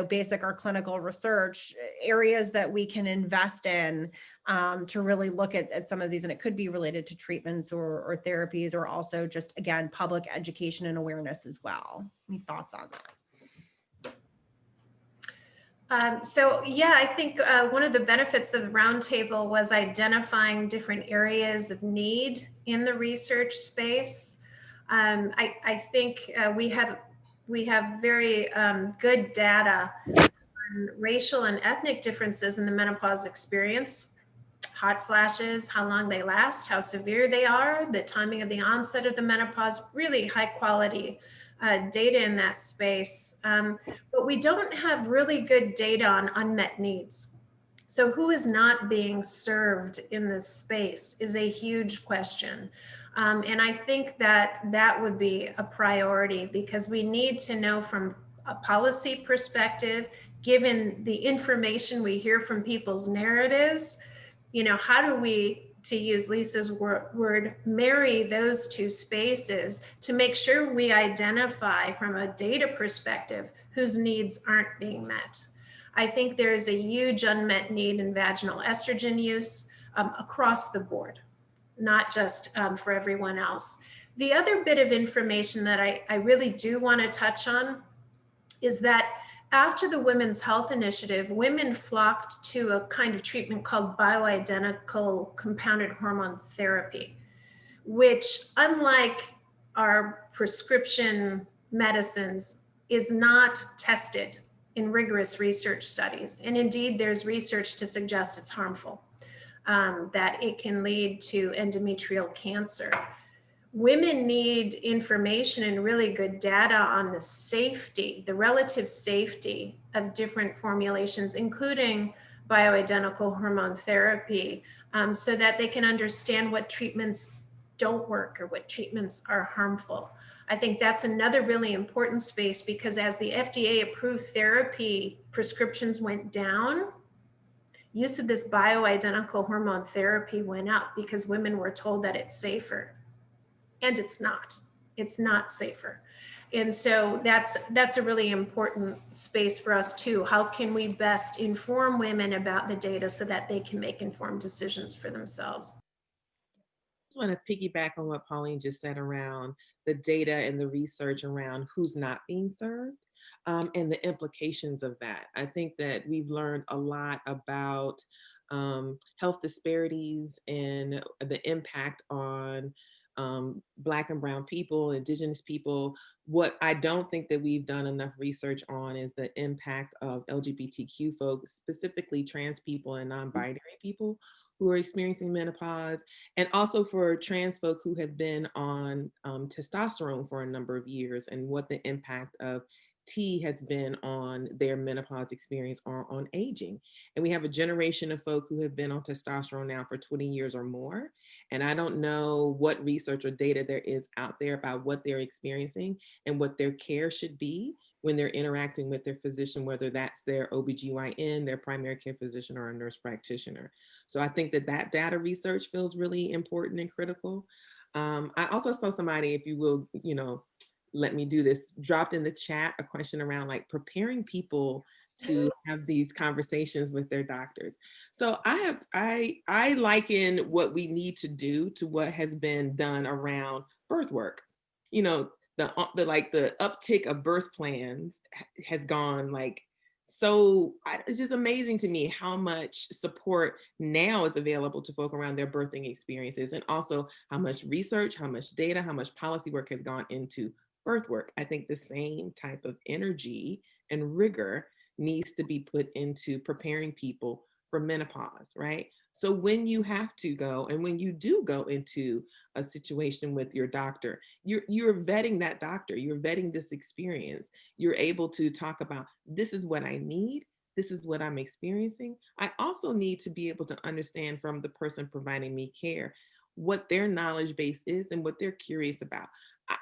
Speaker 1: basic or clinical research, areas that we can invest in to really look at some of these. And it could be related to treatments or therapies, or also just, again, public education and awareness as well. Any thoughts on that?
Speaker 3: So yeah, I think one of the benefits of the roundtable was identifying different areas of need in the research space. I think we have very good data on racial and ethnic differences in the menopause experience, hot flashes, how long they last, how severe they are, the timing of the onset of the menopause, really high quality data in that space. But we don't have really good data on unmet needs. So who is not being served in this space is a huge question. And I think that would be a priority, because we need to know from a policy perspective, given the information we hear from people's narratives, how do we, to use Lisa's word, marry those two spaces to make sure we identify from a data perspective whose needs aren't being met. I think there is a huge unmet need in vaginal estrogen use across the board, not just for everyone else. The other bit of information that I really do want to touch on is that after the Women's Health Initiative, women flocked to a kind of treatment called bioidentical compounded hormone therapy, which, unlike our prescription medicines, is not tested in rigorous research studies. And indeed, there's research to suggest it's harmful, that it can lead to endometrial cancer. Women need information and really good data on the safety, the relative safety of different formulations, including bioidentical hormone therapy, so that they can understand what treatments don't work or what treatments are harmful. I think that's another really important space, because as the FDA approved therapy prescriptions went down, use of this bioidentical hormone therapy went up because women were told that it's safer. And it's not safer. And so that's a really important space for us too. How can we best inform women about the data so that they can make informed decisions for themselves?
Speaker 2: I just want to piggyback on what Pauline just said around the data and the research around who's not being served, and the implications of that. I think that we've learned a lot about health disparities and the impact on Black and Brown people, Indigenous people. What I don't think that we've done enough research on is the impact of LGBTQ folks, specifically trans people and non-binary people who are experiencing menopause, and also for trans folk who have been on testosterone for a number of years, and what the impact of T has been on their menopause experience or on aging. And we have a generation of folk who have been on testosterone now for 20 years or more. And I don't know what research or data there is out there about what they're experiencing and what their care should be when they're interacting with their physician, whether that's their OBGYN, their primary care physician, or a nurse practitioner. So I think that data research feels really important and critical. I also saw somebody, if you will, let me do this, dropped in the chat a question around like preparing people to have these conversations with their doctors. So I liken what we need to do to what has been done around birth work. You know, the like the uptick of birth plans has gone like so. It's just amazing to me how much support now is available to folk around their birthing experiences, and also how much research, how much data, how much policy work has gone into birth work. I think the same type of energy and rigor needs to be put into preparing people for menopause, right? So when you have to go, and when you do go into a situation with your doctor, you're vetting that doctor, you're vetting this experience. You're able to talk about, this is what I need, this is what I'm experiencing. I also need to be able to understand from the person providing me care what their knowledge base is and what they're curious about.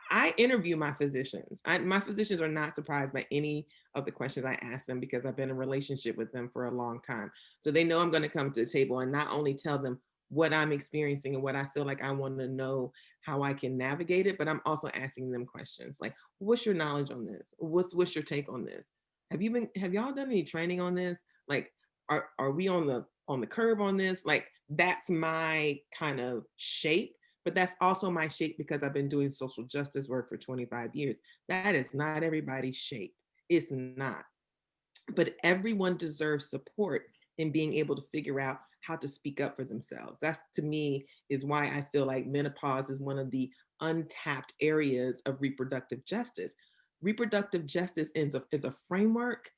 Speaker 2: I interview my physicians. My physicians are not surprised by any of the questions I ask them because I've been in a relationship with them for a long time. So they know I'm going to come to the table and not only tell them what I'm experiencing and what I feel like I want to know how I can navigate it, but I'm also asking them questions like, what's your knowledge on this? What's your take on this? Have y'all done any training on this? Like, are we on the curve on this? Like, that's my kind of shape. But that's also my shape because I've been doing social justice work for 25 years. That is not everybody's shape. It's not. But everyone deserves support in being able to figure out how to speak up for themselves. That's, to me, is why I feel like menopause is one of the untapped areas of reproductive justice. Reproductive justice is a framework.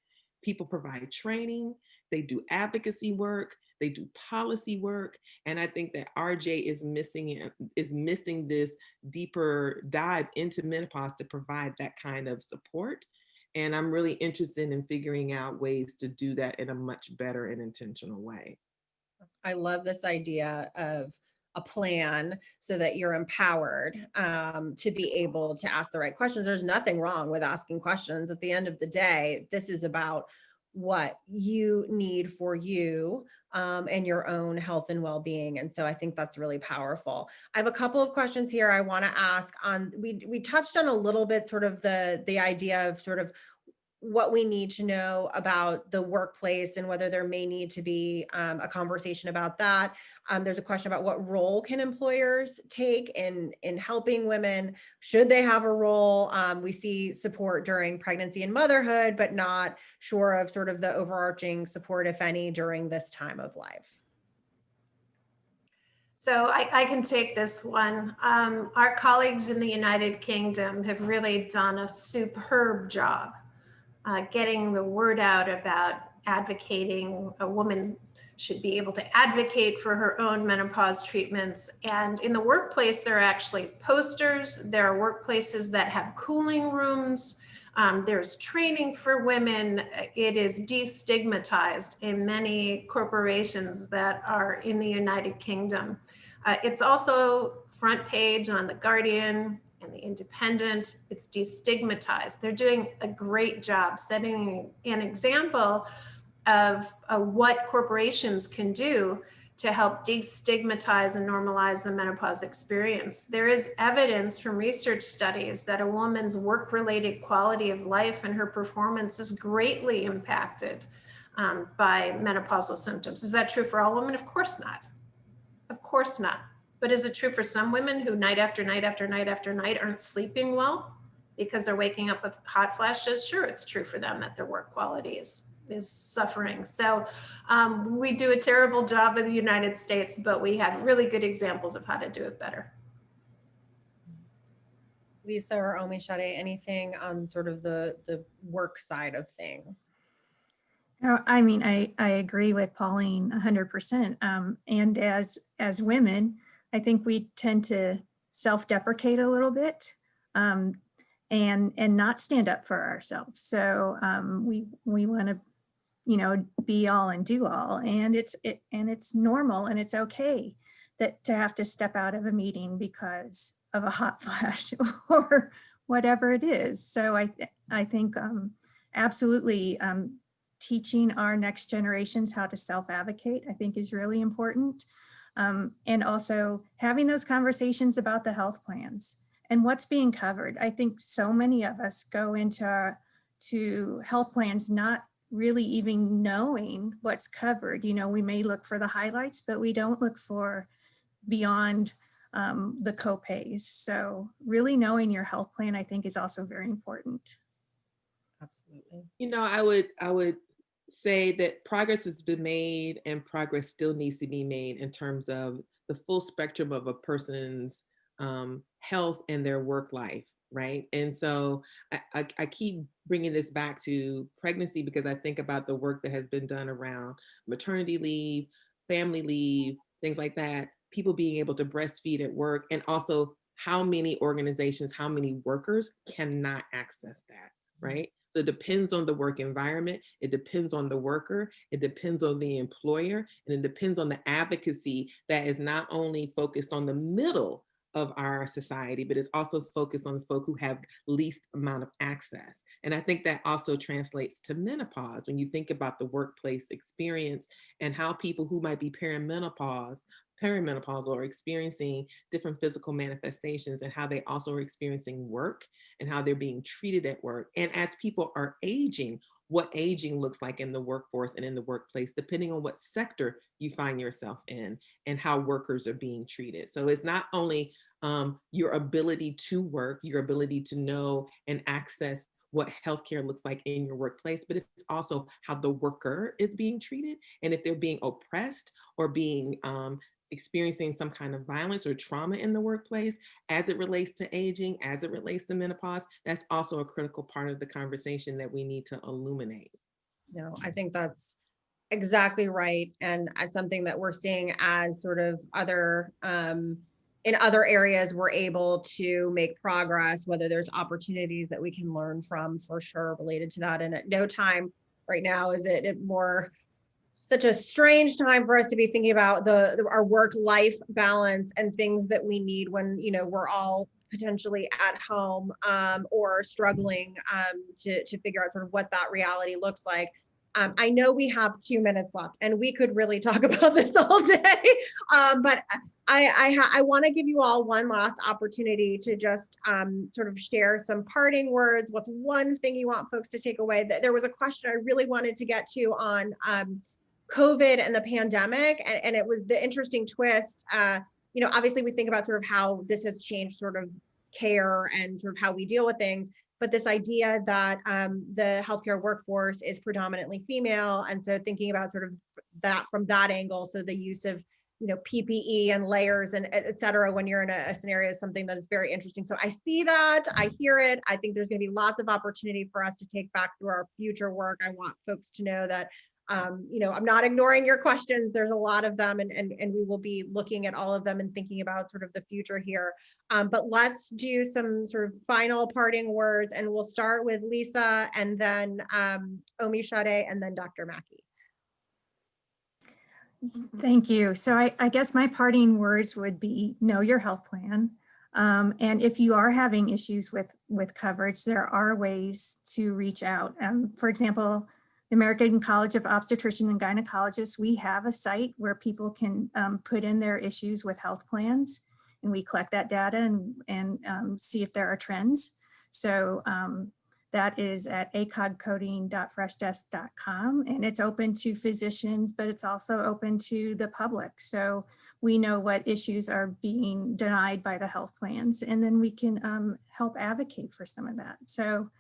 Speaker 2: People provide training. They do advocacy work. They do policy work. And I think that RJ is missing this deeper dive into menopause to provide that kind of support. And I'm really interested in figuring out ways to do that in a much better and intentional way.
Speaker 1: I love this idea of a plan so that you're empowered to be able to ask the right questions. There's nothing wrong with asking questions. At the end of the day, this is about what you need for you and your own health and well-being. And so I think that's really powerful. I have a couple of questions here I want to ask on, we touched on a little bit sort of the idea of sort of what we need to know about the workplace and whether there may need to be a conversation about that. There's a question about what role can employers take in helping women? Should they have a role? We see support during pregnancy and motherhood, but not sure of sort of the overarching support, if any, during this time of life.
Speaker 3: So I can take this one. Our colleagues in the United Kingdom have really done a superb job getting the word out about advocating. A woman should be able to advocate for her own menopause treatments. And in the workplace, there are actually posters. There are workplaces that have cooling rooms. There's training for women. It is destigmatized in many corporations that are in the United Kingdom. It's also front page on The Guardian and The Independent. It's destigmatized. They're doing a great job setting an example of what corporations can do to help destigmatize and normalize the menopause experience. There is evidence from research studies that a woman's work-related quality of life and her performance is greatly impacted by menopausal symptoms. Is that true for all women? Of course not. Of course not. But is it true for some women who night after night after night after night aren't sleeping well because they're waking up with hot flashes? Sure, it's true for them that their work quality is suffering. So we do a terrible job in the United States, but we have really good examples of how to do it better.
Speaker 1: Lisa or Omishade, anything on sort of the work side of things?
Speaker 4: No, I mean, I agree with Pauline 100%. And as women, I think we tend to self-deprecate a little bit and not stand up for ourselves. So we want to, be all and do all, and it's normal and it's okay that to have to step out of a meeting because of a hot flash or whatever it is. So I think absolutely. Teaching our next generations how to self-advocate, I think, is really important. And also having those conversations about the health plans and what's being covered. I think so many of us go into health plans not really even knowing what's covered. You know, we may look for the highlights, but we don't look for beyond the copays. So really knowing your health plan, I think, is also very important.
Speaker 1: Absolutely.
Speaker 2: You know, I would say that progress has been made and progress still needs to be made in terms of the full spectrum of a person's health and their work life, right? And so I keep bringing this back to pregnancy because I think about the work that has been done around maternity leave, family leave, things like that, people being able to breastfeed at work, and also how many organizations, how many workers cannot access that, right? So it depends on the work environment, it depends on the worker, it depends on the employer, and it depends on the advocacy that is not only focused on the middle of our society, but it's also focused on the folk who have least amount of access. And I think that also translates to menopause. When you think about the workplace experience and how people who might be perimenopausal or experiencing different physical manifestations, and how they also are experiencing work and how they're being treated at work. And as people are aging, what aging looks like in the workforce and in the workplace, depending on what sector you find yourself in and how workers are being treated. So it's not only your ability to work, your ability to know and access what healthcare looks like in your workplace, but it's also how the worker is being treated. And if they're being oppressed or being experiencing some kind of violence or trauma in the workplace as it relates to aging, as it relates to menopause, that's also a critical part of the conversation that we need to illuminate.
Speaker 1: No, I think that's exactly right. And as something that we're seeing as sort of other, in other areas, we're able to make progress, whether there's opportunities that we can learn from for sure related to that. And at no time right now is it more such a strange time for us to be thinking about our work-life balance and things that we need when, you know, we're all potentially at home or struggling to figure out sort of what that reality looks like. I know we have 2 minutes left and we could really talk about this all day, but I want to give you all one last opportunity to just sort of share some parting words. What's one thing you want folks to take away? There was a question I really wanted to get to on COVID and the pandemic, and it was the interesting twist. You know, obviously we think about sort of how this has changed sort of care and sort of how we deal with things, but this idea that the healthcare workforce is predominantly female, and so thinking about sort of that from that angle, so the use of, you know, PPE and layers and et cetera, when you're in a scenario is something that is very interesting. So I see that, I hear it. I think there's going to be lots of opportunity for us to take back through our future work. I want folks to know that you know, I'm not ignoring your questions. There's a lot of them, and we will be looking at all of them and thinking about sort of the future here. But let's do some sort of final parting words, and we'll start with Lisa, and then Omi Sade, and then Dr. Mackey.
Speaker 4: Thank you. So I guess my parting words would be know your health plan. And if you are having issues with coverage, there are ways to reach out. For example, the American College of Obstetricians and Gynecologists, we have a site where people can put in their issues with health plans, and we collect that data and see if there are trends. So that is at acogcoding.freshdesk.com, and it's open to physicians, but it's also open to the public. So we know what issues are being denied by the health plans, and then we can help advocate for some of that. So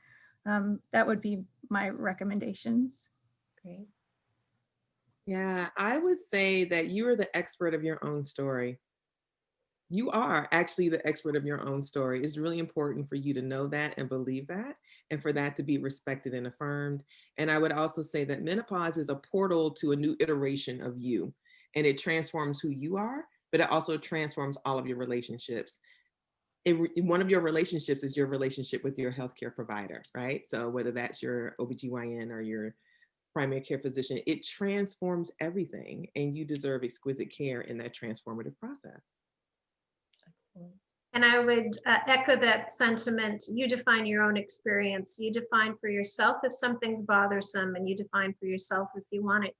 Speaker 4: that would be my recommendations.
Speaker 1: Great.
Speaker 2: Yeah, I would say that you are the expert of your own story. You are actually the expert of your own story. It's really important for you to know that and believe that, and for that to be respected and affirmed. And I would also say that menopause is a portal to a new iteration of you, and it transforms who you are, but it also transforms all of your relationships. One of your relationships is your relationship with your healthcare provider, right? So whether that's your OBGYN or your primary care physician, it transforms everything, and you deserve exquisite care in that transformative process.
Speaker 1: Excellent.
Speaker 3: And I would echo that sentiment. You define your own experience. You define for yourself if something's bothersome, and you define for yourself if you want it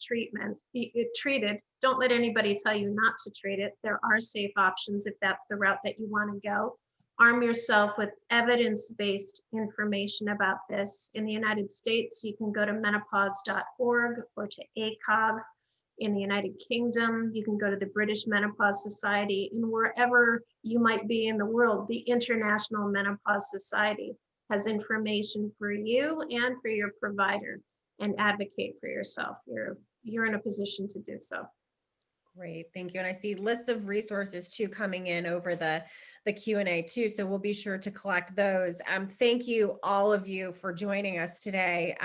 Speaker 3: treated. Don't let anybody tell you not to treat it. There are safe options if that's the route that you want to go. arm yourself with evidence-based information about this. In the United States, you can go to menopause.org or to ACOG. In the United Kingdom, you can go to the British Menopause Society, and wherever you might be in the world, the International Menopause Society has information for you and for your provider, and advocate for yourself. You're in a position to do so.
Speaker 1: Great, thank you. And I see lists of resources too coming in over the Q&A too, so we'll be sure to collect those. Thank you, all of you, for joining us today.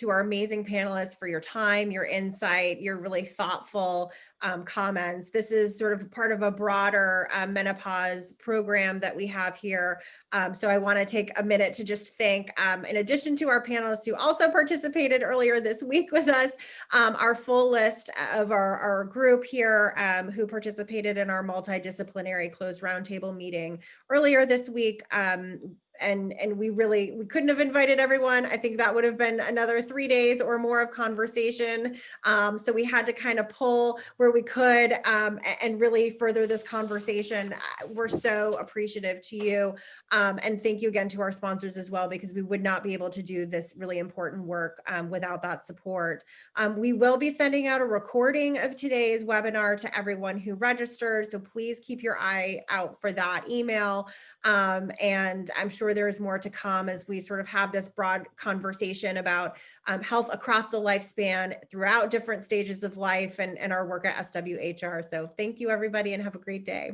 Speaker 1: To our amazing panelists, for your time, your insight, your really thoughtful comments. This is sort of part of a broader menopause program that we have here. So I want to take a minute to just thank, in addition to our panelists who also participated earlier this week with us, our full list of our group here who participated in our multidisciplinary closed roundtable meeting earlier this week. And we couldn't have invited everyone. I think that would have been another 3 days or more of conversation. So we had to kind of pull where we could and really further this conversation. We're so appreciative to you. And thank you again to our sponsors as well, because we would not be able to do this really important work without that support. We will be sending out a recording of today's webinar to everyone who registered. So please keep your eye out for that email. And I'm sure there is more to come as we sort of have this broad conversation about health across the lifespan throughout different stages of life and our work at SWHR. So thank you, everybody, and have a great day.